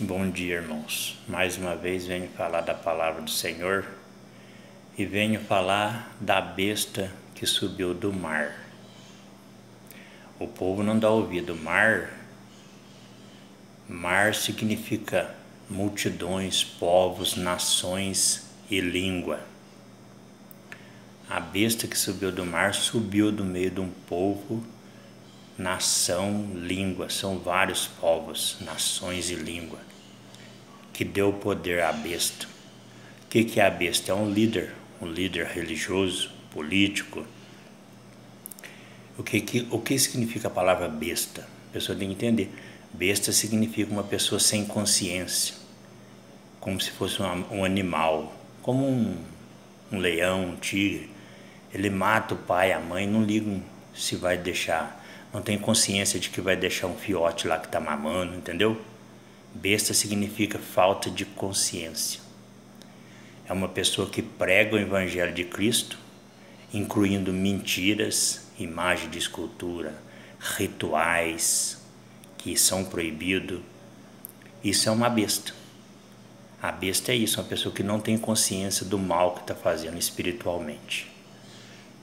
Bom dia, irmãos. Mais uma vez venho falar da palavra do Senhor e venho falar da besta que subiu do mar. O povo não dá ouvido. Mar significa multidões, povos, nações e língua. A besta que subiu do mar subiu do meio de um povo, nação, língua. São vários povos, nações e língua que deu poder à besta. O que é a besta? É um líder religioso, político. O que significa a palavra besta? A pessoa tem que entender. Besta significa uma pessoa sem consciência, como se fosse um animal, como um leão, um tigre. Ele mata o pai, a mãe, não ligam se vai deixar, não tem consciência de que vai deixar um fiote lá que está mamando, entendeu? Besta significa falta de consciência. É uma pessoa que prega o evangelho de Cristo, incluindo mentiras, imagem de escultura, rituais que são proibidos. Isso é uma besta. A besta é isso, uma pessoa que não tem consciência do mal que está fazendo espiritualmente.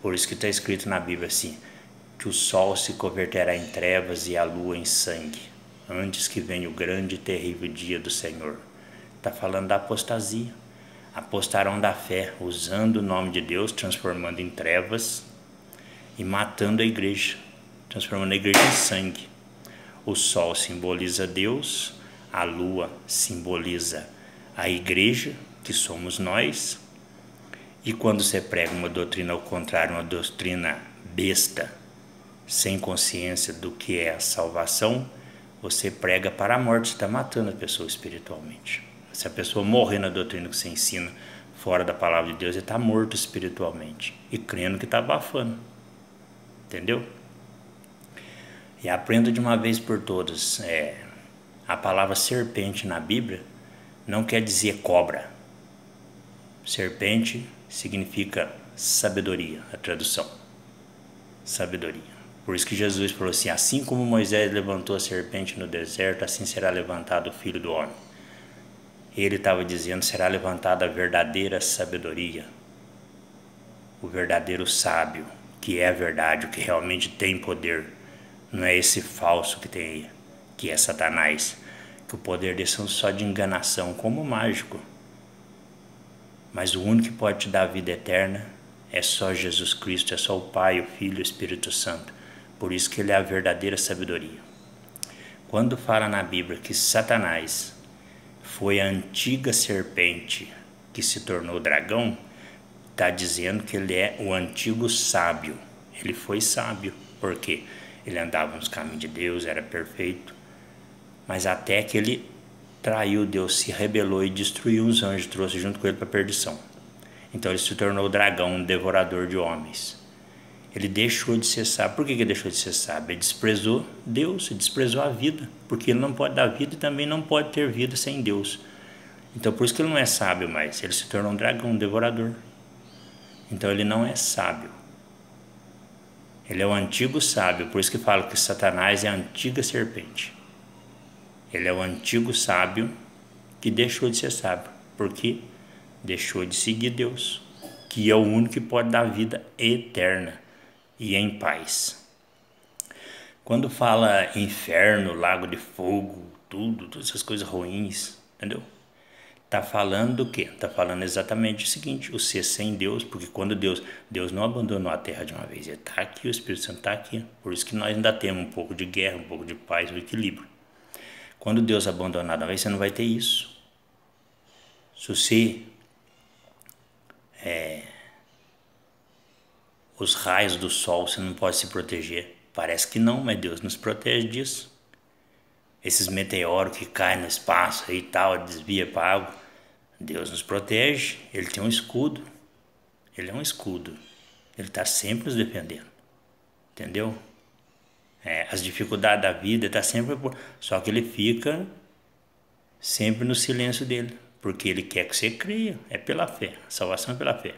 Por isso que está escrito na Bíblia assim, que o sol se converterá em trevas e a lua em sangue, antes que venha o grande e terrível dia do Senhor. Está falando da apostasia. Apostarão da fé, usando o nome de Deus, transformando em trevas e matando a igreja, transformando a igreja em sangue. O sol simboliza Deus, a lua simboliza a igreja, que somos nós. E quando você prega uma doutrina ao contrário, uma doutrina besta, sem consciência do que é a salvação, você prega para a morte, você está matando a pessoa espiritualmente. Se a pessoa morrer na doutrina que você ensina fora da palavra de Deus, ele está morto espiritualmente e crendo que está abafando. Entendeu? E aprenda de uma vez por todas, a palavra serpente na Bíblia não quer dizer cobra. Serpente significa sabedoria, a tradução. Sabedoria. Por isso que Jesus falou assim, assim como Moisés levantou a serpente no deserto, assim será levantado o Filho do Homem. Ele estava dizendo, será levantada a verdadeira sabedoria, o verdadeiro sábio, que é a verdade, o que realmente tem poder. Não é esse falso que tem aí, que é Satanás, que o poder dele são só de enganação, como mágico. Mas o único que pode te dar a vida eterna é só Jesus Cristo, é só o Pai, o Filho e o Espírito Santo. Por isso que ele é a verdadeira sabedoria. Quando fala na Bíblia que Satanás foi a antiga serpente que se tornou dragão, está dizendo que ele é o antigo sábio. Ele foi sábio, porque ele andava nos caminhos de Deus, era perfeito, mas até que ele traiu Deus, se rebelou e destruiu os anjos, trouxe junto com ele para a perdição. Então ele se tornou o dragão, um devorador de homens. Ele deixou de ser sábio. Por que ele deixou de ser sábio? Ele desprezou Deus, ele desprezou a vida, porque ele não pode dar vida e também não pode ter vida sem Deus. Então por isso que ele não é sábio mais, ele se tornou um dragão, um devorador. Então ele não é sábio. Ele é o antigo sábio, por isso que falo que Satanás é a antiga serpente. Ele é o antigo sábio que deixou de ser sábio, porque deixou de seguir Deus, que é o único que pode dar vida eterna e em paz. Quando fala inferno, lago de fogo, todas essas coisas ruins, entendeu? Está falando do quê? Está falando exatamente o seguinte, o ser sem Deus, porque quando Deus não abandonou a terra de uma vez, ele está aqui, o Espírito Santo está aqui, por isso que nós ainda temos um pouco de guerra, um pouco de paz, um equilíbrio. Quando Deus abandonar de uma vez, você não vai ter isso. Se você os raios do sol, você não pode se proteger. Parece que não, mas Deus nos protege disso. Esses meteoros que caem no espaço e tal, desvia para a água, Deus nos protege, ele tem um escudo. Ele é um escudo. Ele está sempre nos defendendo. Entendeu? As dificuldades da vida está sempre... Só que ele fica sempre no silêncio dele, porque ele quer que você creia. É pela fé. A salvação é pela fé.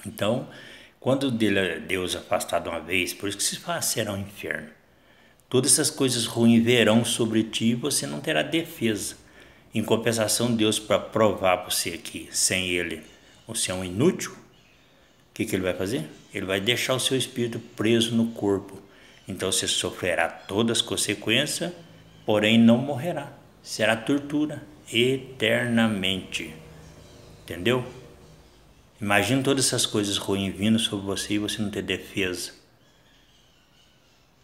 Então, quando Deus afastar de uma vez, por isso que se faz, será um inferno. Todas essas coisas ruins virão sobre ti e você não terá defesa. Em compensação, Deus, para provar para você que sem Ele você é um inútil, o que Ele vai fazer? Ele vai deixar o seu espírito preso no corpo. Então você sofrerá todas as consequências, porém não morrerá. Será tortura eternamente. Entendeu? Imagina todas essas coisas ruins vindo sobre você e você não ter defesa.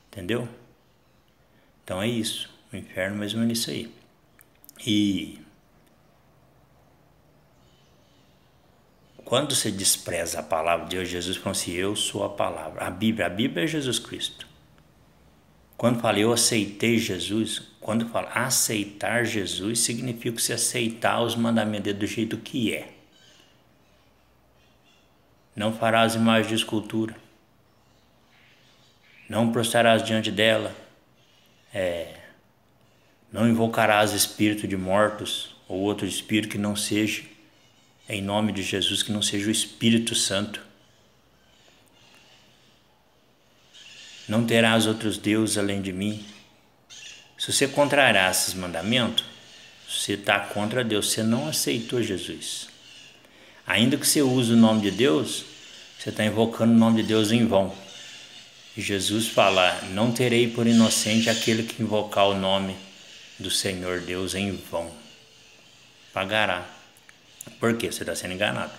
Entendeu? Então é isso. O inferno mesmo é nisso aí. E quando você despreza a palavra de Deus, Jesus falou assim, eu sou a palavra. A Bíblia é Jesus Cristo. Quando fala eu aceitei Jesus, quando fala aceitar Jesus, significa você aceitar os mandamentos dele do jeito que é. Não farás imagem de escultura. Não prostrarás diante dela. Não invocarás espírito de mortos ou outro espírito que não seja, em nome de Jesus, que não seja o Espírito Santo. Não terás outros deuses além de mim. Se você contrariar esses mandamentos, você está contra Deus, você não aceitou Jesus. Ainda que você use o nome de Deus, você está invocando o nome de Deus em vão. E Jesus fala, não terei por inocente aquele que invocar o nome do Senhor Deus em vão. Pagará. Por quê? Você está sendo enganado.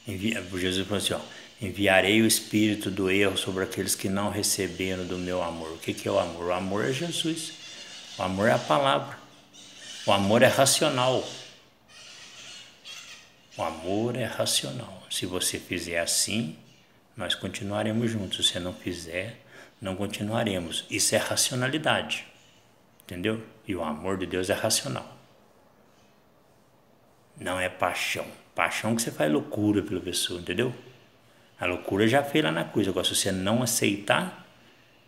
Jesus falou assim, enviarei o espírito do erro sobre aqueles que não receberam do meu amor. O que é o amor? O amor é Jesus. O amor é a palavra. O amor é racional. O amor é racional. Se você fizer assim, nós continuaremos juntos. Se você não fizer, não continuaremos. Isso é racionalidade. Entendeu? E o amor de Deus é racional. Não é paixão. Paixão que você faz loucura pela pessoa, entendeu? A loucura já fez lá na cruz. Agora, se você não aceitar,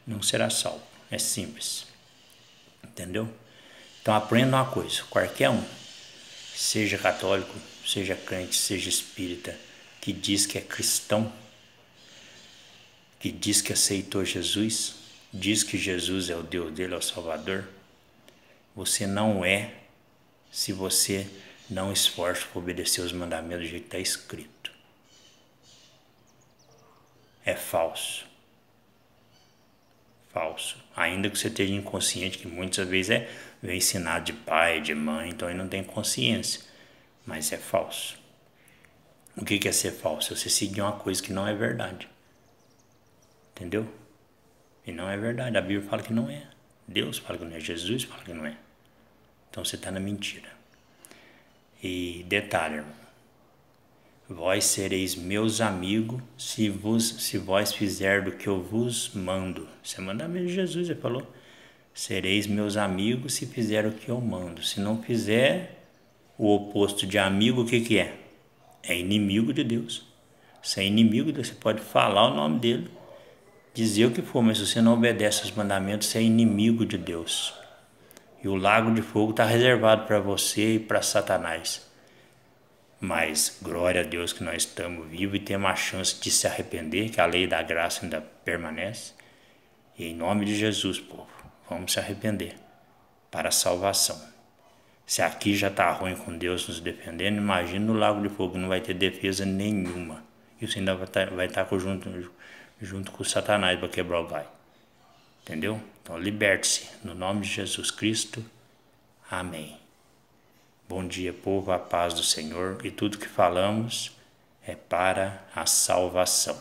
não será salvo. É simples. Entendeu? Então, aprenda uma coisa. Qualquer um, seja católico, seja crente, seja espírita, que diz que é cristão, que diz que aceitou Jesus, diz que Jesus é o Deus dele, é o Salvador, você não é se você não esforça para obedecer os mandamentos do jeito que está escrito. É falso. Falso. Ainda que você esteja inconsciente, que muitas vezes vem ensinado de pai, de mãe, então ele não tem consciência. Mas é falso. O que é ser falso? É você seguir uma coisa que não é verdade. Entendeu? E não é verdade. A Bíblia fala que não é. Deus fala que não é. Jesus fala que não é. Então você está na mentira. E detalhe, irmão. Vós sereis meus amigos se vós fizer do que eu vos mando. Isso é mandamento de Jesus, ele falou. Sereis meus amigos se fizer o que eu mando. Se não fizer o oposto de amigo, o que é? É inimigo de Deus. Se é inimigo de Deus, você pode falar o nome dele, dizer o que for, mas se você não obedece aos mandamentos, você é inimigo de Deus. E o lago de fogo está reservado para você e para Satanás. Mas glória a Deus que nós estamos vivos e temos a chance de se arrepender, que a lei da graça ainda permanece. E em nome de Jesus, povo, vamos se arrepender para a salvação. Se aqui já está ruim com Deus nos defendendo, imagina no lago de fogo, não vai ter defesa nenhuma. E você ainda vai estar junto com o Satanás para quebrar o galho. Entendeu? Então liberte-se no nome de Jesus Cristo. Amém. Bom dia, povo, a paz do Senhor, e tudo que falamos é para a salvação.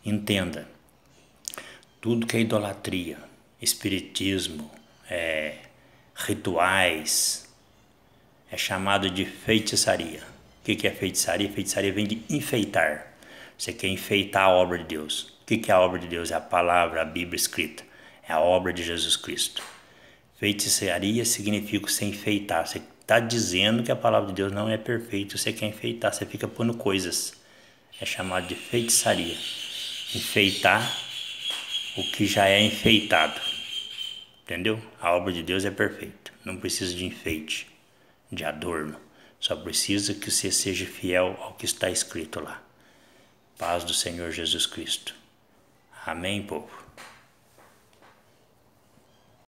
Entenda, tudo que é idolatria, espiritismo, rituais, é chamado de feitiçaria. O que é feitiçaria? Feitiçaria vem de enfeitar. Você quer enfeitar a obra de Deus. O que é a obra de Deus? É a palavra, a Bíblia escrita. É a obra de Jesus Cristo. Feitiçaria significa você enfeitar. Você está dizendo que a palavra de Deus não é perfeita. Você quer enfeitar, você fica pondo coisas. É chamado de feitiçaria. Enfeitar o que já é enfeitado. Entendeu? A obra de Deus é perfeita. Não precisa de enfeite, de adorno. Só precisa que você seja fiel ao que está escrito lá. Paz do Senhor Jesus Cristo. Amém, povo?